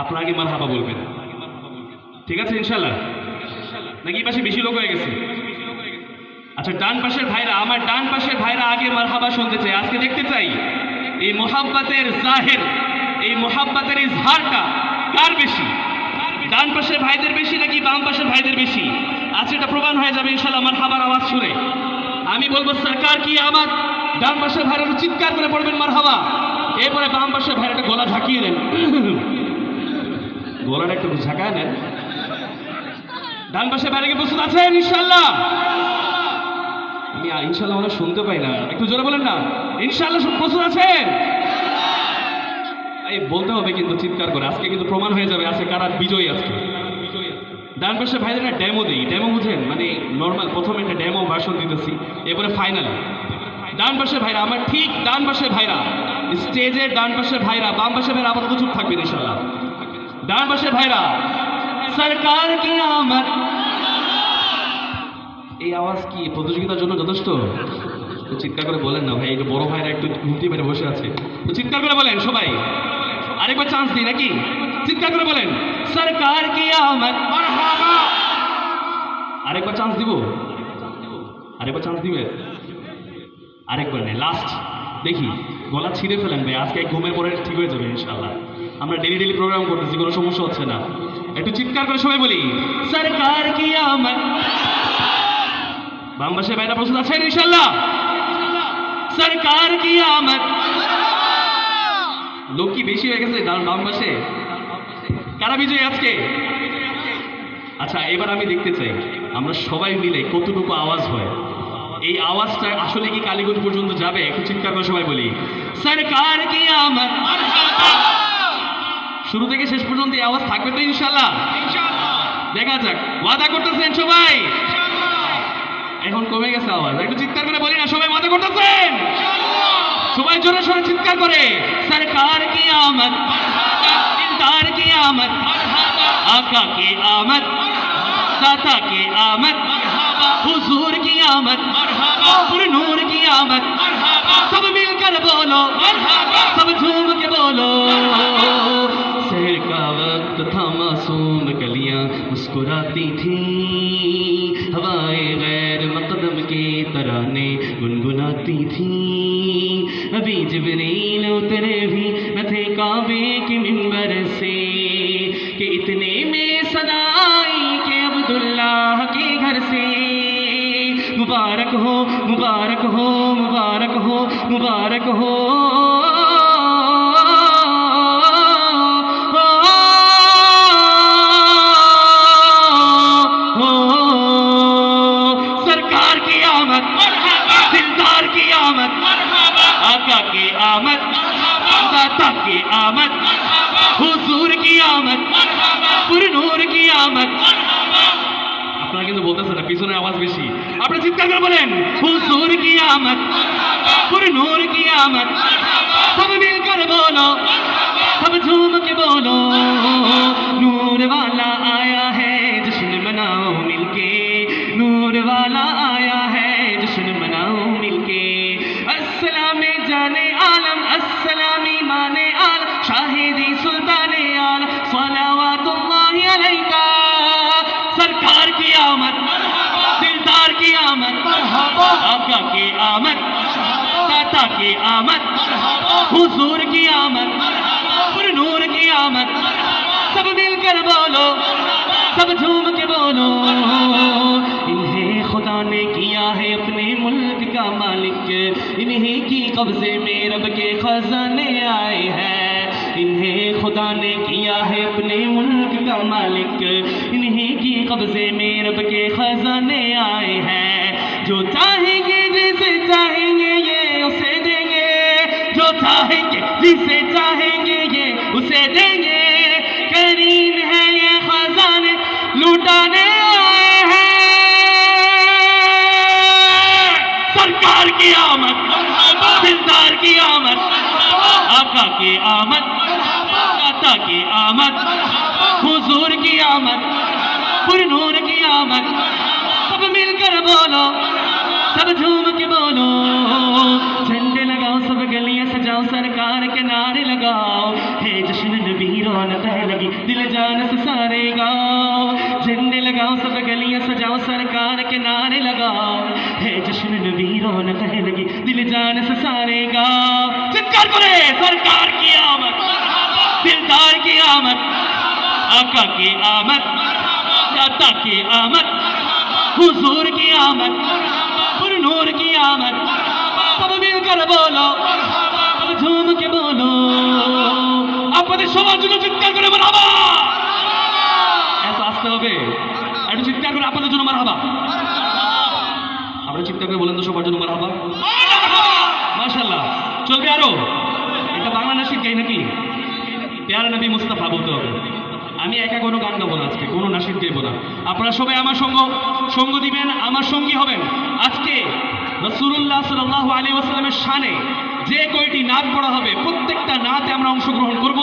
আপনারা আগে মারহাবা বলবেন, ঠিক আছে ইনশাল্লাহ? নাকি এই পাশে বেশি লোক হয়ে গেছে? আচ্ছা, ডান পাশের ভাইরা, আমার ডান পাশের ভাইরা আগে মারহাবা শুনতে চাই। আজকে দেখতে চাই এই মোহাব্বতের জাহির, এই মোহাব্বতের ইজহারটা কার বেশি, ডান পাশের ভাইদের বেশি নাকি বাম পাশের ভাইদের বেশি? আজকে এটা প্রমাণ হয়ে যাবে ইনশাল্লাহ মারহাবার আওয়াজ শুনে। আমি বলবো সরকার কি আমার, ডান পাশের ভাইরা চিৎকার করে পড়বেন মারহাবা, এরপরে বাম পাশের ভাইরা একটা গলা ঝাঁকিয়ে দেন, গলাটা একটু ঝাঁকায় নেন। ডান পাশের ভাইরা কি প্রস্তুত আছেন ইনশাল্লাহ? আমি ইনশাল্লাহ আমরা শুনতে পাই না, একটু জোরে বলেন না। ইনশাল্লাহ প্রস্তুত আছেন? এই বলতে হবে কিন্তু চিৎকার করে, আজকে কিন্তু প্রমাণ হয়ে যাবে আজকে কারা বিজয়ী। আজকে ডান পাশের ভাইদের একটা ডেমো দিই, ডেমো বুঝেন মানে নর্মাল, প্রথমে একটা ডেমো ভার্সন দিতেছি, এরপরে ফাইনাল। ডান পাশের ভাইরা, আমার ঠিক ডান পাশের ভাইরা, স্টেজের ডান পাশের ভাইরা, বাম পাশের ভাইরা আপাতত চুপ থাকবেন ইনশাল্লাহ। ডান পাশের ভাইরা, সরকার কি আমত। এই আওয়াজ কি প্রতিযোগিতার জন্য যথেষ্ট? চিৎকার করে বলেন না ভাই, একটু বড় ভাইরা একটু ঘুমটি মেরে বসে আছে, তো চিৎকার করে বলেন সবাই। আরেকবার চান্স দিই নাকি? চিৎকার করে বলেন সরকার কি আমত। আরেকবার চান্স দিব? আরেকবার চান্স দিবে? আরেকবার নেই, লাস্ট দেখি, গলা ছিঁড়ে ফেলেন ভাই, আজকে ঘুমের পরে ঠিক হয়ে যাবে ইনশাল্লাহ। আমরা ডেলি ডেলি প্রোগ্রাম করতেছি, কোনো সমস্যা হচ্ছে না। একটু চিৎকার করে সবাই বলি সরকার কি আমত। বাম পাশে ভাইরা প্রস্তুত আছেন ইনশাল্লাহ? সরকার কি আমত। লোক কি বেশি হয়ে গেছে বাম পাশে? কারা বিজয়ী আজকে? আচ্ছা, এবার আমি দেখতে চাই আমরা সবাই মিলে কতটুকু আওয়াজ হয়। এই আওয়াজটা আসলে কি কালীগঞ্জ পর্যন্ত যাবে? একটু চিৎকার করে সবাই বলি সরকার কি আমত। শুরু থেকে শেষ পর্যন্ত এই আওয়াজ থাকবে তো ইনশাল্লাহ? দেখা যাক, ওয়াদা করতেছেন সবাই? এখন কমে গেছে আওয়াজ, একটু চিৎকার করে বলি না সবাই ওয়াদা করতেছেন? সবাই জোরে সোরে চিৎকার করে সরকার কি আমত, দিলদার কি আমত, आका की आमद, दाता की आमद, हुजूर की आमद, पुरनूर की आमद, सब मिलकर बोलो, सब झूम के बोलो। शहर का वक्त था, मासूम कलियां मुस्कुराती थी, हवाएं गैर मकदम के तराने गुनगुनाती थी। अभी जिब्रील उतरे भी न थे काबे के मिंबर से, कि इतने में सदाई के अब्दुल्लाह के घर से। मुबारक हो, मुबारक हो, मुबारक हो, मुबारक हो, सरकार की आमद, दिलदार की आमद, आका की आमद, दाता की आमद, हुजूर की आमद, पुरनूर की आमद। আপনারা কিন্তু বলতেছেন না, পিছনে আওয়াজ বেশি, আপনারা চিৎকার করে বলেন हुजूर की आमद, पुरनूर की आमद, सब मिलकर बोलो, सब झूम के बोलो। नूर वाला आया है, जश्न मनाओ मिलके, नूर वाला आया है, जश्न मनाओ मिलके। अस्सलामे जाने आलम, अस्सलामी माने आलम, शाहिदी सुल्ताने आलम, सलावतुल्लाहि अलैका। सरकार की आमद, दिलदार की आमद, आका की आमद, दाता की आमद, हुजूर की आमद, पुरनूर की आमद, सब मिलकर बोलो, सब झूम के बोलो। इन्हें खुदा ने किया है अपने मुल्क का मालिक, इन्हीं की कब्जे में रब के खजाने आए हैं। इन्हें खुदा ने किया है अपने मुल्क का मालिक, इन्हीं की कब्जे में रब के खजाने आए हैं। जो चाहेंगे जिसे चाहेंगे ये उसे देंगे, जो चाहेंगे जिसे चाहेंगे ये उसे देंगे। करीम है ये खजाने लुटाने आए हैं। सरकार की आमद, दिलदार की आमद, आका की आमद, दाता की आमद, हुजूर की आमद, पुरनूर की आमद, सब मिलकर बोलो, सब झूम के बोलो, झंडे लगाओ सब गलियां सजाओ, सरकार के नारे लगाओ, है जश्न नबी रौनक है लगी, दिल जान से सारे गाओ। झंडे लगाओ सब गलियां सजाओ, सरकार के नारे लगाओ, है जश्न नबी रौनक है लगी, दिल जान से सारे गाओ। चित्कार करे सरकार की आमद, दिलदार की आमद, आका की आमद, दाता की आमद, हुजूर की आमद, पुरनूर की आमद। सब मिलकर बोलो, सब झूम के बोलो, আপনাদের সবার জন্য চিৎকার করে মারহাবা। এত আসতে হবে, একটু চিৎকার করে আপনাদের জন্য মারহাবা। আপনারা চিৎকার করে বলেন তো সবার জন্য মারহাবা। মাশাআল্লাহ, চলবে আরো। এটা বাংলা নাসিদ গাই নাকি? প্যারা নবী মুস্তাফা বলতে হবে। আমি একা কোনো গান গাবো না আজকে, কোনো নাসিদ গাইবো না। আপনারা সবাই আমার সঙ্গ দিবেন, আমার সঙ্গী হবেন। আজকে রাসূলুল্লাহ সাল্লাল্লাহু আলাইহি ওয়াসাল্লামের শানে যে কয়টি নাত পড়া হবে, প্রত্যেকটা নাতে আমরা অংশগ্রহণ করব।